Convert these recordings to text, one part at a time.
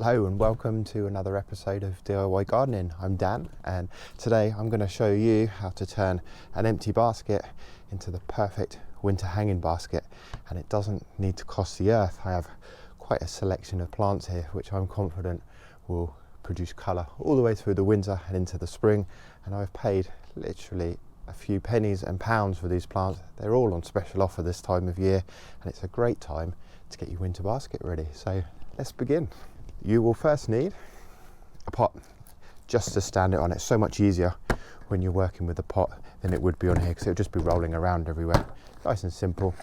Hello and welcome to another episode of DIY Gardening. I'm Dan and today I'm going to show you how to turn an empty basket into the perfect winter hanging basket, and it doesn't need to cost the earth. I have quite a selection of plants here which I'm confident will produce colour all the way through the winter and into the spring, and I've paid literally a few pennies and pounds for these plants. They're all on special offer this time of year and it's a great time to get your winter basket ready. So let's begin. You will first need a pot just to stand it on. It's so much easier when you're working with a pot than it would be on here because it'll just be rolling around everywhere. Nice and simple.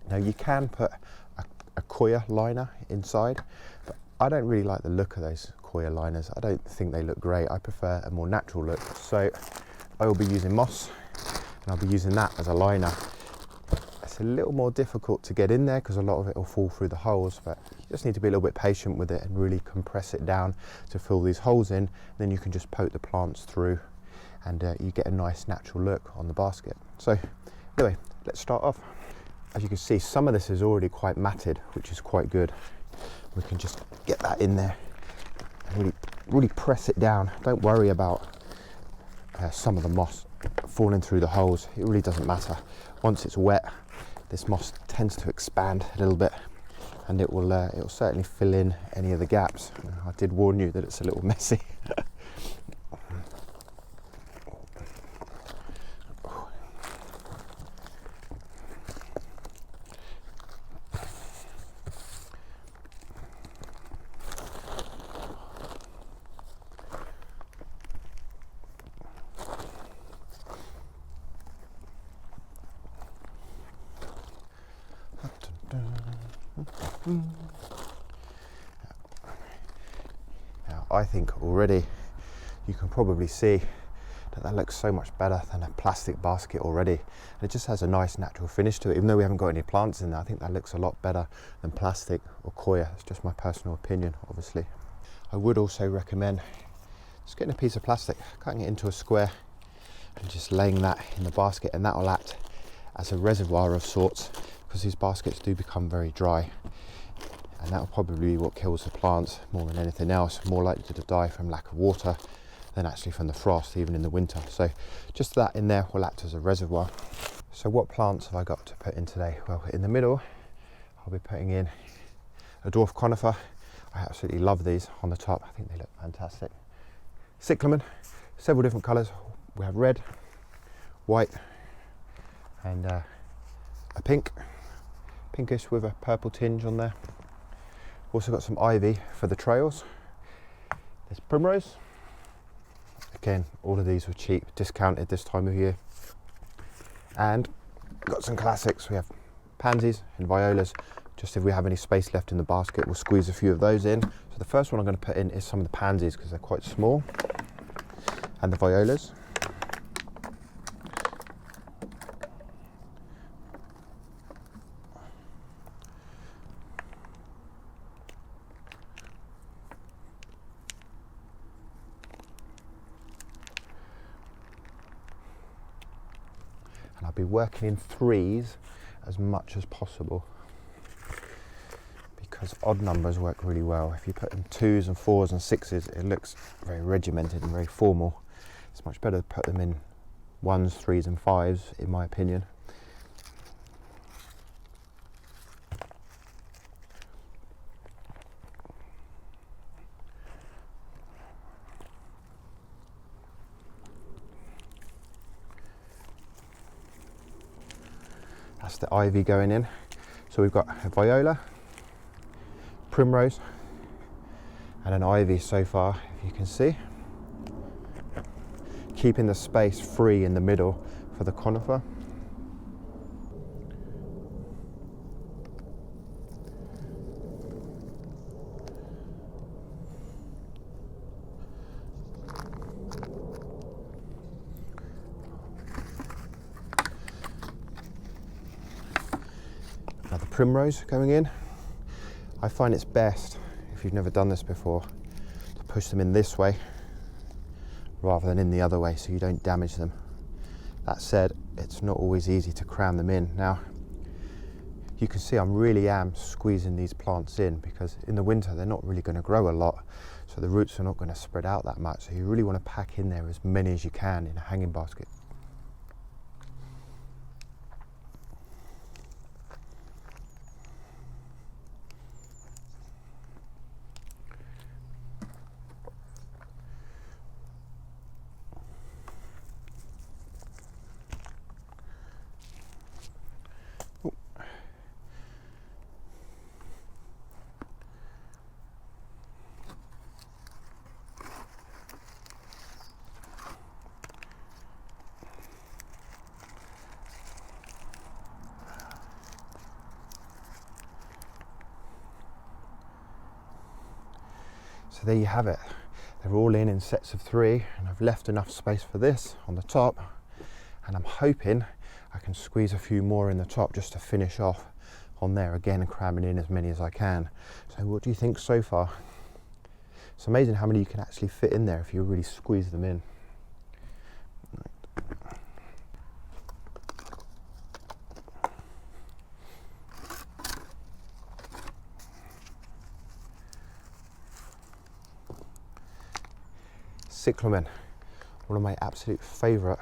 Now you can put a coir liner inside, but I don't really like the look of those coir liners. I don't think they look great. I prefer a more natural look. So I will be using moss and I'll be using that as a liner. It's a little more difficult to get in there because a lot of it will fall through the holes, but you just need to be a little bit patient with it and really compress it down to fill these holes in. Then you can just poke the plants through and you get a nice natural look on the basket. So anyway, let's start off. As you can see, some of this is already quite matted, which is quite good. We can just get that in there and really press it down. Don't worry about some of the moss falling through the holes. It really doesn't matter. Once it's wet, this moss tends to expand a little bit and it will certainly fill in any of the gaps. I did warn you that it's a little messy. Now I think already you can probably see that looks so much better than a plastic basket already, and it just has a nice natural finish to it. Even though we haven't got any plants in there, I think that looks a lot better than plastic or coir. It's just my personal opinion, obviously. I would also recommend just getting a piece of plastic, cutting it into a square and just laying that in the basket, and that will act as a reservoir of sorts because these baskets do become very dry, and that will probably be what kills the plants more than anything else. More likely to die from lack of water than actually from the frost, even in the winter. So just that in there will act as a reservoir. So what plants have I got to put in today? Well, in the middle I'll be putting in a Dwarf Conifer. I absolutely love these. On the top, I think they look fantastic. Cyclamen, several different colours. We have red, white and a pinkish with a purple tinge on there. Also got some ivy for the trails. There's Primrose. Again, all of these were cheap, discounted this time of year. And got some classics. We have Pansies and Violas. Just if we have any space left in the basket, we'll squeeze a few of those in. So the first one I'm going to put in is some of the Pansies because they're quite small, and the Violas. And I'll be working in threes as much as possible because odd numbers work really well. If you put in twos and fours and sixes, it looks very regimented and very formal. It's much better to put them in ones, threes and fives, in my opinion. That's the ivy going in. So we've got a Viola, Primrose and an ivy so far, if you can see. Keeping the space free in the middle for the conifer. Another Primrose going in. I find it's best, if you've never done this before, to push them in this way rather than in the other way so you don't damage them. That said, it's not always easy to cram them in. Now, you can see I really am squeezing these plants in, because in the winter they're not really going to grow a lot, so the roots are not going to spread out that much. So you really want to pack in there as many as you can in a hanging basket. So there you have it. They're all in sets of 3, and I've left enough space for this on the top, and I'm hoping I can squeeze a few more in the top just to finish off on there, again cramming in as many as I can. So what do you think so far? It's amazing how many you can actually fit in there if you really squeeze them in. Cyclamen, one of my absolute favourite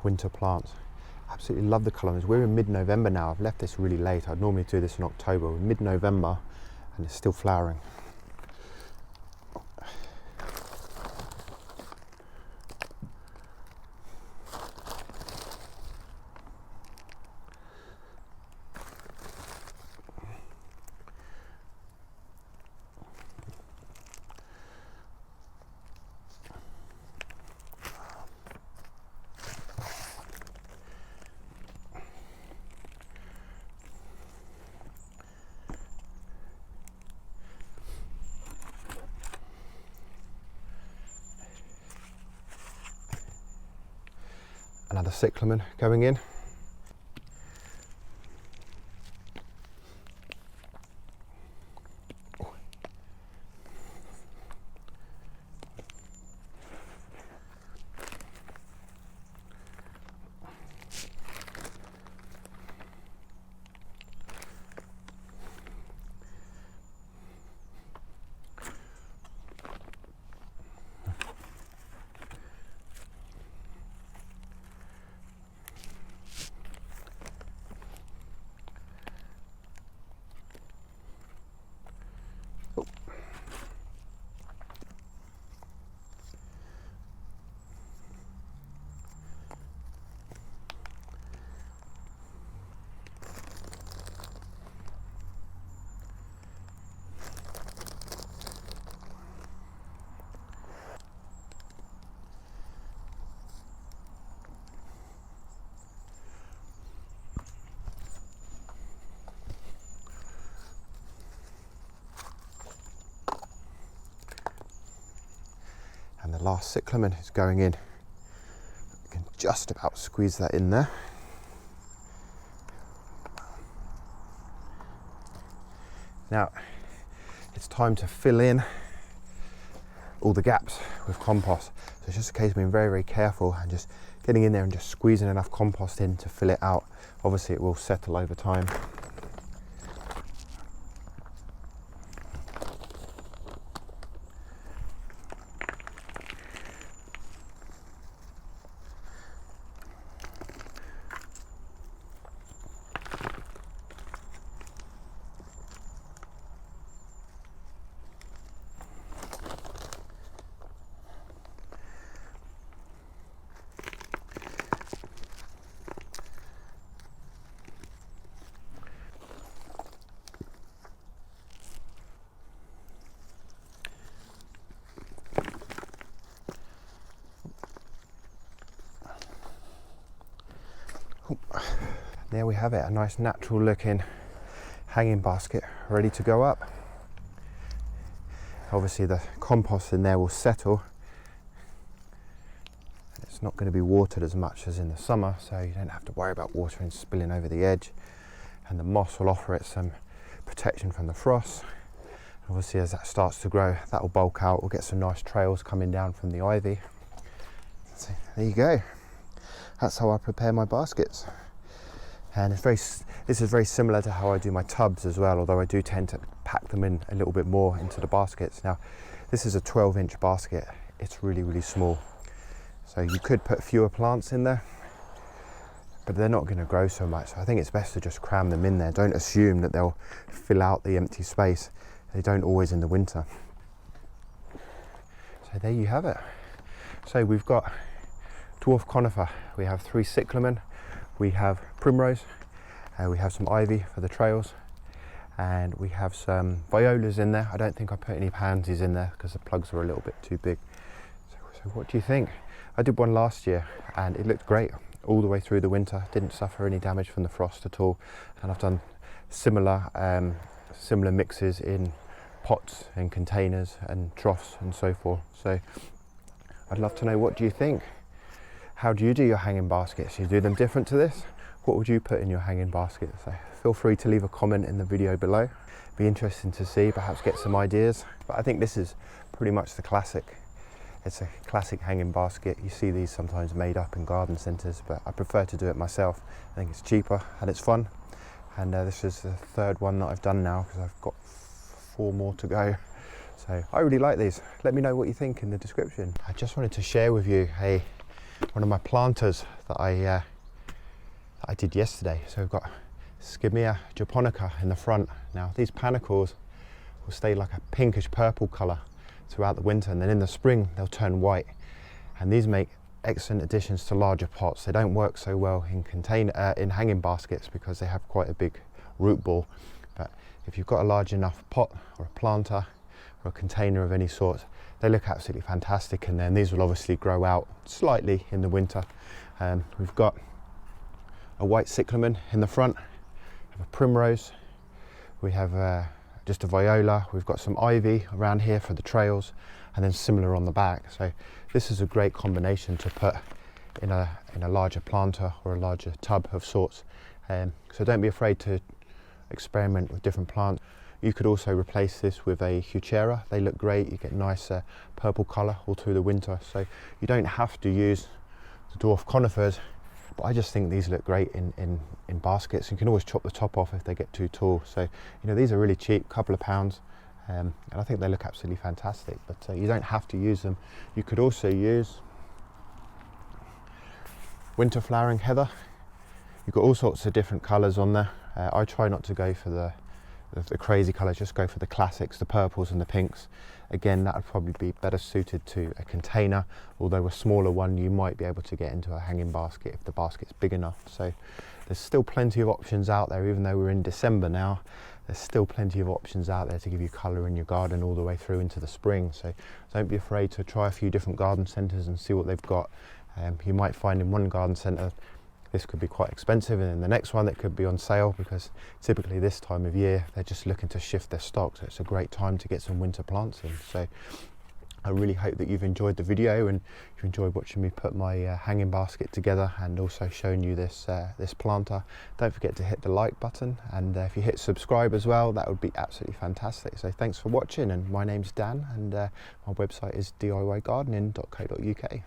winter plants. Absolutely love the colours. We're in mid-November now. I've left this really late. I'd normally do this in October. We're mid-November and it's still flowering. Another cyclamen going in. And the last cyclamen is going in. You can just about squeeze that in there. Now it's time to fill in all the gaps with compost. So it's just a case of being very, very careful and just getting in there and just squeezing enough compost in to fill it out. Obviously it will settle over time. There we have it, a nice natural looking hanging basket ready to go up. Obviously the compost in there will settle. It's not going to be watered as much as in the summer, so you don't have to worry about water and spilling over the edge. And the moss will offer it some protection from the frost. Obviously as that starts to grow, that will bulk out. We'll get some nice trails coming down from the ivy. So there you go. That's how I prepare my baskets. And this is very similar to how I do my tubs as well, although I do tend to pack them in a little bit more into the baskets. Now, this is a 12-inch basket. It's really, really small. So you could put fewer plants in there, but they're not going to grow so much. So I think it's best to just cram them in there. Don't assume that they'll fill out the empty space. They don't always in the winter. So there you have it. So we've got Dwarf Conifer. We have 3 Cyclamen. We have Primrose, we have some Ivy for the trails, and we have some Violas in there. I don't think I put any Pansies in there because the plugs were a little bit too big. So what do you think? I did one last year and it looked great all the way through the winter. Didn't suffer any damage from the frost at all. And I've done similar mixes in pots and containers and troughs and so forth. So I'd love to know, what do you think? How do you do your hanging baskets? You do them different to this? What would you put in your hanging basket? So feel free to leave a comment in the video below. Be interesting to see, perhaps get some ideas. But I think this is pretty much the classic. It's a classic hanging basket. You see these sometimes made up in garden centres, but I prefer to do it myself. I think it's cheaper and it's fun. And this is the 3rd one that I've done now, because I've got 4 more to go. So I really like these. Let me know what you think in the description. I just wanted to share with you one of my planters that I did yesterday. So we've got Skimmia Japonica in the front. Now these panicles will stay like a pinkish purple colour throughout the winter, and then in the spring they'll turn white. And these make excellent additions to larger pots. They don't work so well in hanging baskets because they have quite a big root ball. But if you've got a large enough pot or a planter or a container of any sort, they look absolutely fantastic, and then these will obviously grow out slightly in the winter. We've got a white cyclamen in the front, we have a primrose, we have just a viola, we've got some ivy around here for the trails, and then similar on the back. So this is a great combination to put in a larger planter or a larger tub of sorts. So don't be afraid to experiment with different plants. You could also replace this with a Heuchera. They look great. You get nice purple colour all through the winter. So you don't have to use the Dwarf Conifers, but I just think these look great in baskets. You can always chop the top off if they get too tall. So, these are really cheap, couple of pounds, and I think they look absolutely fantastic. But you don't have to use them. You could also use winter flowering heather. You've got all sorts of different colours on there. I try not to go for the crazy colours, just go for the classics, the purples and the pinks. Again, that would probably be better suited to a container, although a smaller one you might be able to get into a hanging basket if the basket's big enough. So there's still plenty of options out there. Even though we're in December now, there's still plenty of options out there to give you colour in your garden all the way through into the spring. So don't be afraid to try a few different garden centres and see what they've got. You might find in one garden centre this could be quite expensive, and in the next one it could be on sale, because typically this time of year they're just looking to shift their stock, so it's a great time to get some winter plants in. So I really hope that you've enjoyed the video and you've enjoyed watching me put my hanging basket together, and also showing you this planter. Don't forget to hit the like button, and if you hit subscribe as well, that would be absolutely fantastic. So thanks for watching, and my name's Dan, and my website is diygardening.co.uk.